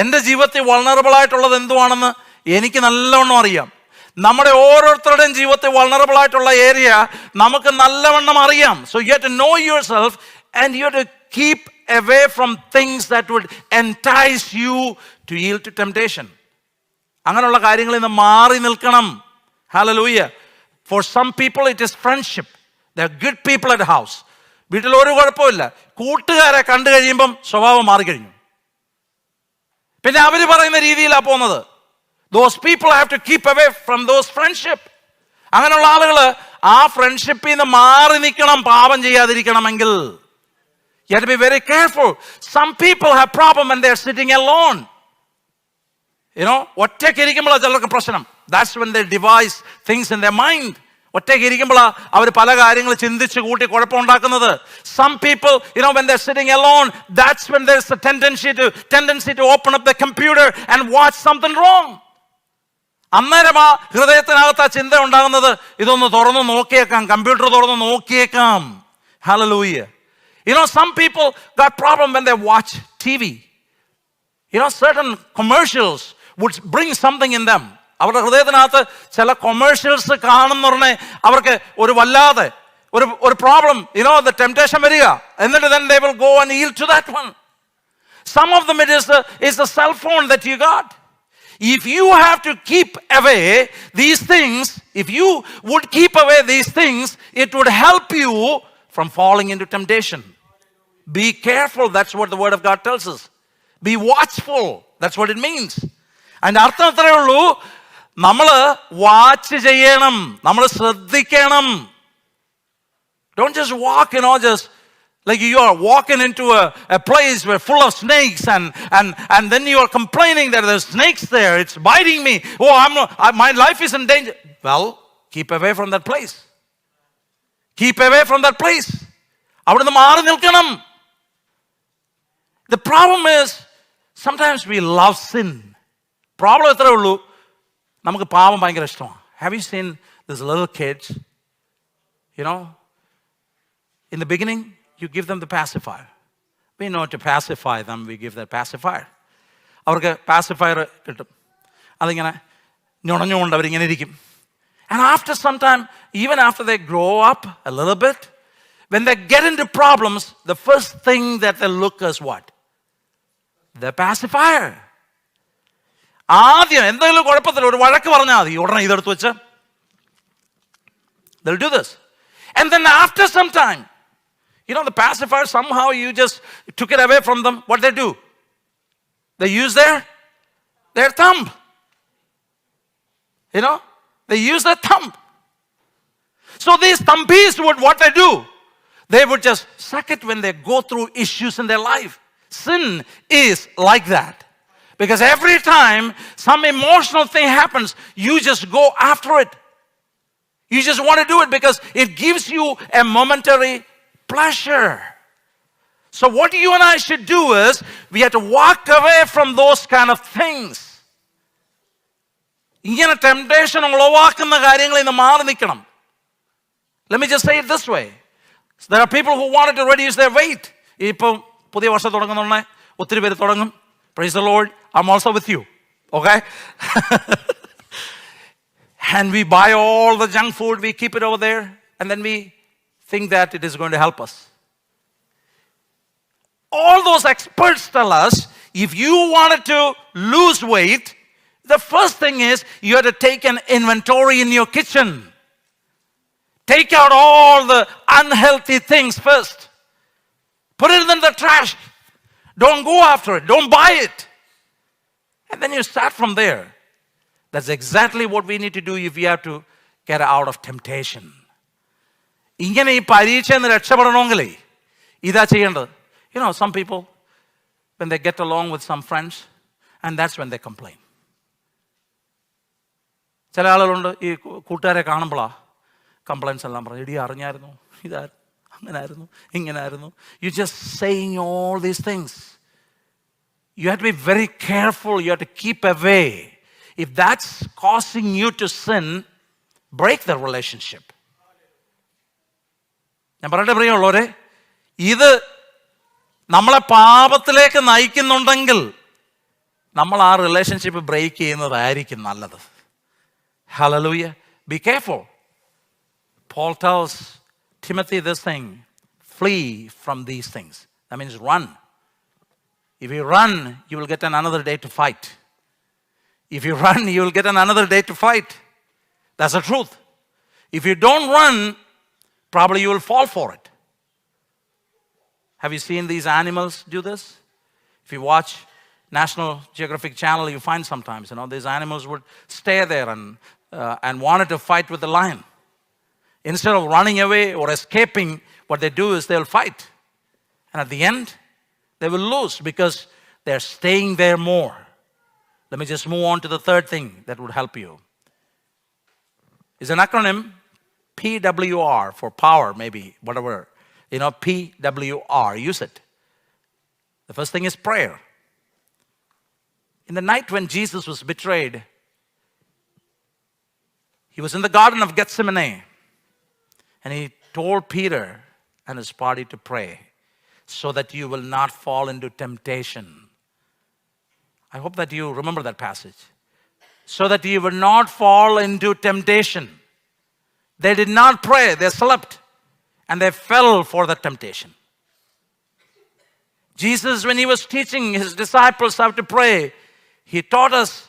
എൻ്റെ ജീവിതത്തിൽ vulnerable ആയിട്ടുള്ളത് എന്തുവാണെന്ന് എനിക്ക് നല്ലവണ്ണം അറിയാം. നമ്മുടെ ഓരോരുത്തരുടെയും ജീവിതത്തിൽ vulnerable ആയിട്ടുള്ള ഏരിയ നമുക്ക് നല്ലവണ്ണം അറിയാം. So you have to know yourself and you have to keep away from things that would entice you to yield to temptation. അങ്ങനെയുള്ള കാര്യങ്ങളിൽ നിന്ന് മാറി നിൽക്കണം. Hallelujah. For some people it is friendship. They are good people at the house. വീട്ടിൽ ഒരു കുഴപ്പമില്ല. കൂട്ടുകാരെ കണ്ടു കഴിയുമ്പം സ്വഭാവം മാറിക്കഴിഞ്ഞു. പിന്നെ അവർ പറയുന്ന രീതിയിലാണ് പോകുന്നത്. Those people have to keep away from those friendship. അങ്ങനെയുള്ള ആളുകൾ ആ ഫ്രണ്ട്ഷിപ്പിൽ നിന്ന് മാറി നിൽക്കണം, പാപം ചെയ്യാതിരിക്കണമെങ്കിൽ. You have to be very careful. Some people have problem when they are sitting alone. ഒറ്റയ്ക്ക് ഇരിക്കുമ്പോഴാണ് ചിലർക്ക് പ്രശ്നം. That's when they devise things in their mind. ഒറ്റയ്ക്ക് ഇരിക്കുമ്പോഴാണ് അവർ പല കാര്യങ്ങൾ ചിന്തിച്ച് കൂട്ടി കുഴപ്പമുണ്ടാക്കുന്നത്. Some people, when they're sitting alone, that's when there's a tendency to open up the computer and watch something wrong. അന്നേരം ആ ഹൃദയത്തിനകത്ത് ആ ചിന്ത ഉണ്ടാകുന്നത്, ഇതൊന്ന് തുറന്ന് നോക്കിയേക്കാം, കമ്പ്യൂട്ടർ തുറന്ന് നോക്കിയേക്കാം. Hallelujah. Some people got problem when they watch TV. Certain commercials would bring something in them. അവരുടെ ഹൃദയത്തിനകത്ത് ചില കൊമേഴ്ഷ്യൽസ് കാണുന്ന ഉടനെ അവർക്ക് ഒരു വല്ലാതെ ഒരു പ്രോബ്ലം, the temptation വരിക. എന്നിട്ട് then they will go and yield to that one. Some of them it is the cell phone that you got. If you have to keep away these things, if you would keep away these things, it would help you from falling into temptation. Be careful, that's what the Word of God tells us. Be watchful, that's what it means. അതിൻ്റെ അർത്ഥം അത്രയേ ഉള്ളൂ, നമ്മൾ watch ചെയ്യണം, നമ്മൾ ശ്രദ്ധിക്കണം. Don't just walk, just like you are walking into a place where full of snakes and then you are complaining that there's snakes there, it's biting me. My life is in danger. Well, keep away from that place. Keep away from that place. അവിടുന്ന് മാറി നിൽക്കണം. The problem is, sometimes we love sin. Problem എത്രയേ ഉള്ളൂ, നമുക്ക് പാവം ഭയങ്കര ഇഷ്ടമാണ്. Have you seen these little kids? In the beginning, you give them the pacifier. We know to pacify them, we give that pacifier. അവർക്ക് pacifier കിട്ടും. അതിങ്ങനെ ഞൊണഞ്ഞുകൊണ്ട് അവരിങ്ങനെ ഇരിക്കും. And after some time, even after they grow up a little bit, when they get into problems, the first thing that they look is what? The pacifier. ആദ്യം എന്തെങ്കിലും കുഴപ്പത്തിൽ ഒരു വഴക്ക് പറഞ്ഞാൽ മതി, ഉടനെ ഇതെടുത്ത് വെച്ച് they'll do this. And then after some time, the pacifier, somehow you just took it away from them. What they do? They use their thumb. They use their thumb. So these thumbies would, what they do? They would just suck it when they go through issues in their life. Sin is like that. Because every time some emotional thing happens, you just go after it. You just want to do it because it gives you a momentary pleasure. So what you and I should do is, we have to walk away from those kind of things. ഇങ്ങനെ temptation ഉളവാക്കുന്ന കാര്യങ്ങളിൽ നിന്ന് മാറി നിൽക്കണം. Let me just say it this way. There are people who wanted to reduce their weight. ഇപ്പോൾ പുതിയ വർഷം തുടങ്ങുന്ന ഒത്തിരി പേര് തുടങ്ങും. Praise the Lord, I'm also with you. Okay? And we buy all the junk food, we keep it over there, and then we think that it is going to help us. All those experts tell us, if you wanted to lose weight, the first thing is you have to take an inventory in your kitchen. Take out all the unhealthy things first. Put it in the trash. Don't go after it. Don't buy it. And then you start from there. That's exactly what we need to do if we have to get out of temptation. ഇങ്ങനെ ഈ പരീക്ഷയിൽ നിന്ന് രക്ഷപ്പെടണമെങ്കിലേ ഇതാ ചെയ്യേണ്ടത്. You know, some people, when they get along with some friends, and that's when they complain. ചില ആളുകളുണ്ട് ഈ കൂട്ടുകാരെ കാണുമ്പോഴാണ് കംപ്ലൈൻസ് എല്ലാം പറയും. ഇടി അറിഞ്ഞായിരുന്നു, ഇതായിരുന്നു, അങ്ങനായിരുന്നു, ഇങ്ങനായിരുന്നു. You just saying all these things. You have to be very careful. You have to keep away. If that's causing you to sin, break the relationship. ഞാൻ പറയട്ടെ പ്രിയമുള്ളവരെ, ഇത് നമ്മളെ പാപത്തിലേക്ക് നയിക്കുന്നുണ്ടെങ്കിൽ നമ്മൾ ആ റിലേഷൻഷിപ്പ് ബ്രേക്ക് ചെയ്യുന്നതായിരിക്കും നല്ലത്. Hallelujah. Be careful. Paul tells Timothy this thing: flee from these things. That means run. If you run, you will get another day to fight. If you run, you will get another day to fight. That's the truth. If you don't run, probably you will fall for it. Have you seen these animals do this? If you watch National Geographic Channel, you find sometimes, these animals would stay there and wanted to fight with the lion. Instead of running away or escaping, what they do is they'll fight. And at the end, they will lose because they're staying there more. Let me just move on to the third thing that would help you. It's an acronym, PWR, for power, maybe, whatever. PWR, use it. The first thing is prayer. In the night when Jesus was betrayed, he was in the Garden of Gethsemane, and he told Peter and his party to pray so that you will not fall into temptation. I hope that you remember that passage. So that you will not fall into temptation. They did not pray, they slept, and they fell for the temptation. Jesus, when he was teaching his disciples how to pray, he taught us,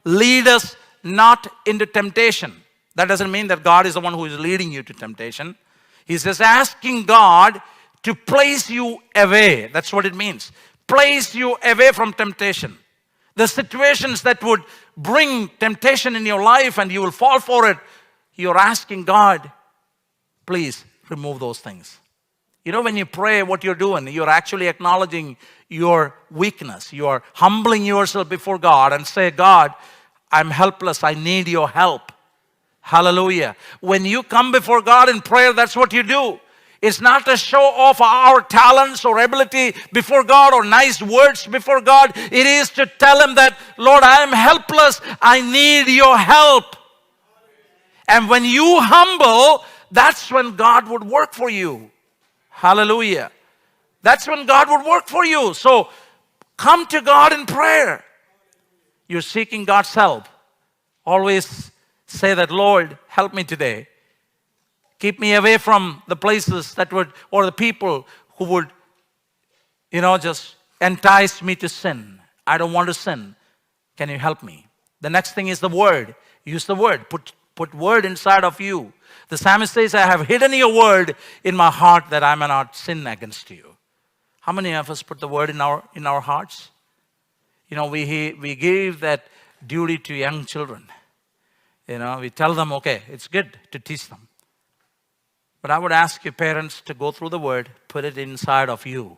lead us not into temptation. That doesn't mean that God is the one who is leading you to temptation. He's just asking God to place you away. That's what it means. Place you away from temptation. The situations that would bring temptation in your life and you will fall for it, you're asking God, please remove those things. When you pray, what you're doing, you're actually acknowledging your weakness. You're humbling yourself before God and say, God, I'm helpless. I need your help. Hallelujah. When you come before God in prayer, that's what you do. It's not to show off our talents or ability before God or nice words before God. It is to tell him that, Lord, I am helpless. I need your help. And when you humble, that's when God would work for you. Hallelujah. That's when God would work for you. So come to God in prayer. You're seeking God's help. Always say that, Lord, help me today. Keep me away from the places that would, or the people who would, just entice me to sin. I don't want to sin. Can you help me? The next thing is the word. Use the word. Put word inside of you. The psalmist says, I have hidden your word in my heart that I may not sin against you. How many of us put the word in our hearts? We give that duty to young children. We tell them, okay, it's good to teach them. But I would ask you parents to go through the word, put it inside of you.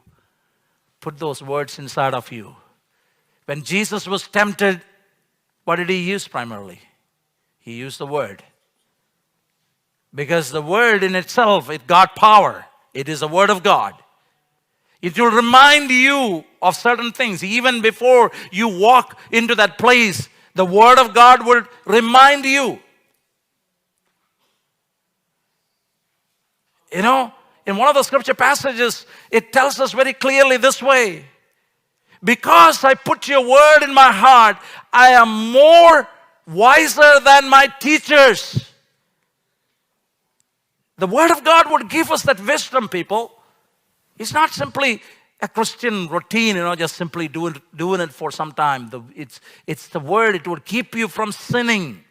Put those words inside of you. When Jesus was tempted, what did he use primarily? He used the word. Because the word in itself, it got power. It is the word of God. It will remind you of certain things. Even before you walk into that place, the word of God will remind you. In one of the scripture passages, it tells us very clearly this way. Because I put your word in my heart, I am more wiser than my teachers. The word of God would give us that wisdom, people. It's not simply a Christian routine, just simply doing it for some time. It's the word. It would keep you from sinning.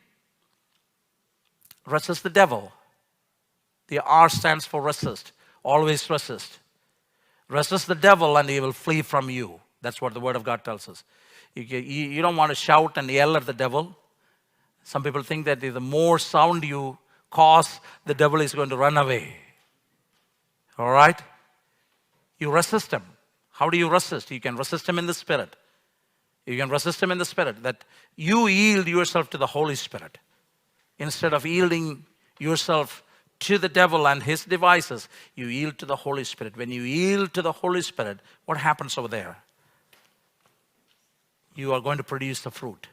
Resist the devil. The R stands for resist. Always resist. Resist the devil and he will flee from you. That's what the word of God tells us. You don't want to shout and yell at the devil. Some people think that the more sound you cause, the devil is going to run away. All right? You resist him. How do you resist? You can resist him in the Spirit. You can resist him in the Spirit, that you yield yourself to the Holy Spirit. Instead of yielding yourself to the devil and his devices, you yield to the Holy Spirit. When you yield to the Holy Spirit, what happens over there? You are going to produce the fruit.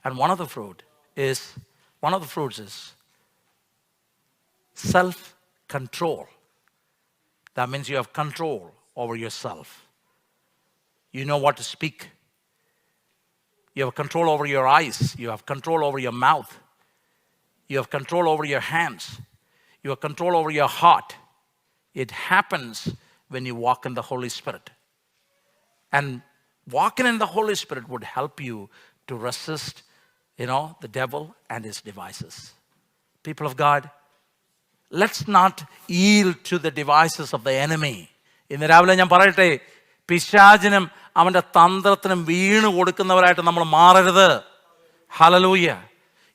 And one of the fruits is self-control. That means you have control over yourself. You know what to speak. You have control over your eyes. You have control over your mouth. You have control over your hands. You have control over your heart. It happens when you walk in the Holy Spirit. And walking in the Holy Spirit would help you to resist, the devil and his devices. People of God, let's not yield to the devices of the enemy. ഇന്ന് രാവിലെ ഞാൻ പറയട്ടെ, പിശാചിനും അവൻ്റെ തന്ത്രത്തിനും വീണ് കൊടുക്കുന്നവരായിട്ട് നമ്മൾ മാറരുത്. Hallelujah.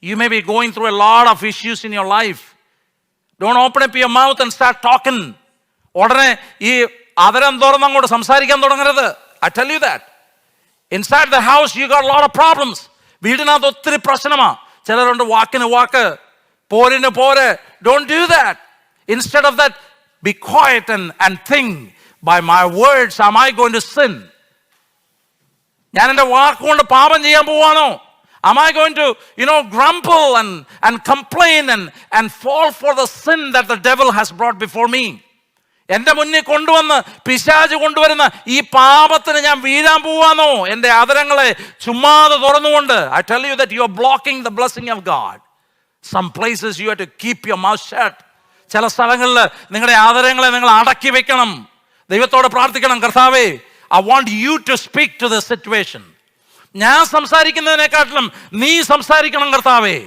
You may be going through a lot of issues in your life. Don't open up your mouth and start talking. ഉടനെ ഈ അതരം തുറന്നങ്ങോട്ട് സംസാരിക്കാൻ തുടങ്ങരുത്. I tell you that. Inside the house you got a lot of problems. വീടിനകത്ത് ഒത്തിരി പ്രശ്നമാണ്. ചിലരുണ്ട് വാക്കിന് വാക്ക്, പോരിന് പോര്. Don't do that. Instead of that, be quiet and think, by my words am I going to sin? ഞാൻ എൻ്റെ വാക്കുകൊണ്ട് പാപം ചെയ്യാൻ പോവാണോ? Am I going to, grumble and complain and fall for the sin that the devil has brought before me? എൻ്റെ മുന്നിൽ കൊണ്ടുവന്ന് പിശാച് കൊണ്ടുവരുന്ന ഈ പാപത്തിന് ഞാൻ വീഴാൻ പോവാണോ? എൻ്റെ ആദരങ്ങളെ ചുമ്മാതെ തുറന്നുകൊണ്ട്. I tell you that you are blocking the blessing of God. Some places you have to keep your mouth shut. ചില സ്ഥലങ്ങളിൽ നിങ്ങളുടെ ആദരങ്ങളെ നിങ്ങൾ അടക്കി വെക്കണം. ദൈവത്തോട് പ്രാർത്ഥിക്കണം, കർത്താവേ, I want you to speak to the situation. ഞാൻ സംസാരിക്കുന്നതിനെക്കാട്ടിലും നീ സംസാരിക്കണം കർത്താവേ.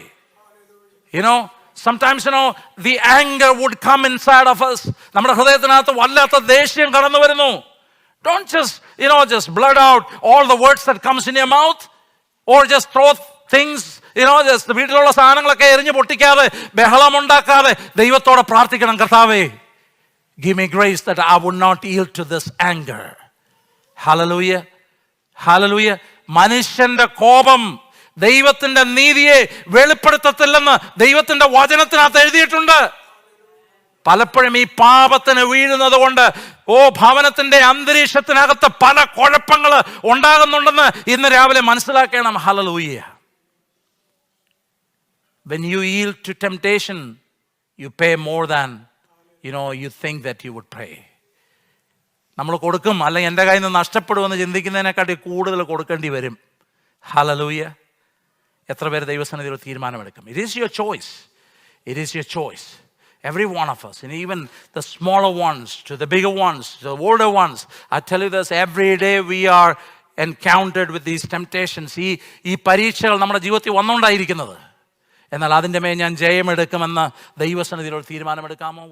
Sometimes, the anger would come inside of us. നമ്മുടെ ഹൃദയത്തിനകത്ത് വല്ലാത്ത ദേഷ്യം കടന്നു വരുന്നു. Don't just blurt out all the words that comes in your mouth, or just throw things, just വീട്ടിലുള്ള സാധനങ്ങളൊക്കെ എറിഞ്ഞു പൊട്ടിക്കാതെ, ബഹളമുണ്ടാക്കാതെ ദൈവത്തോടെ പ്രാർത്ഥിക്കണം, കർത്താവേ, give me grace that I would not yield to this anger. Hallelujah. Hallelujah. മനുഷ്യന്റെ കോപം ദൈവത്തിന്റെ നീതിയെ വെളിപ്പെടുത്തത്തില്ലെന്ന് ദൈവത്തിന്റെ വചനത്തിനകത്ത് എഴുതിയിട്ടുണ്ട്. പലപ്പോഴും ഈ പാപത്തിന് വീഴുന്നത് കൊണ്ട് ഭവനത്തിന്റെ അന്തരീക്ഷത്തിനകത്ത് പല കുഴപ്പങ്ങൾ ഉണ്ടാകുന്നുണ്ടെന്ന് ഇന്ന് രാവിലെ മനസ്സിലാക്കണം. Hallelujah. When you yield to temptation, you pay more than you think that you would pay. നമ്മൾ കൊടുക്കും, അല്ലെങ്കിൽ എൻ്റെ കയ്യിൽ നിന്ന് നഷ്ടപ്പെടുമെന്ന് ചിന്തിക്കുന്നതിനെക്കാട്ടി കൂടുതൽ കൊടുക്കേണ്ടി വരും. ഹല്ലേലൂയ. എത്ര പേര് ദൈവസന്നിധിയിൽ തീരുമാനമെടുക്കും? It is your choice. It is your choice. Every one of us, and even the smaller ones to the bigger ones, to the older ones, I tell you this, every day we are encountered with these temptations. ഈ പരീക്ഷകൾ നമ്മുടെ ജീവിതത്തിൽ വന്നുകൊണ്ടായിരിക്കുന്നത്. എന്നാൽ അതിൻ്റെ മേൽ ഞാൻ ജയമെടുക്കുമെന്ന് ദൈവസന്നിധിയിൽ തീരുമാനമെടുക്കാമോ?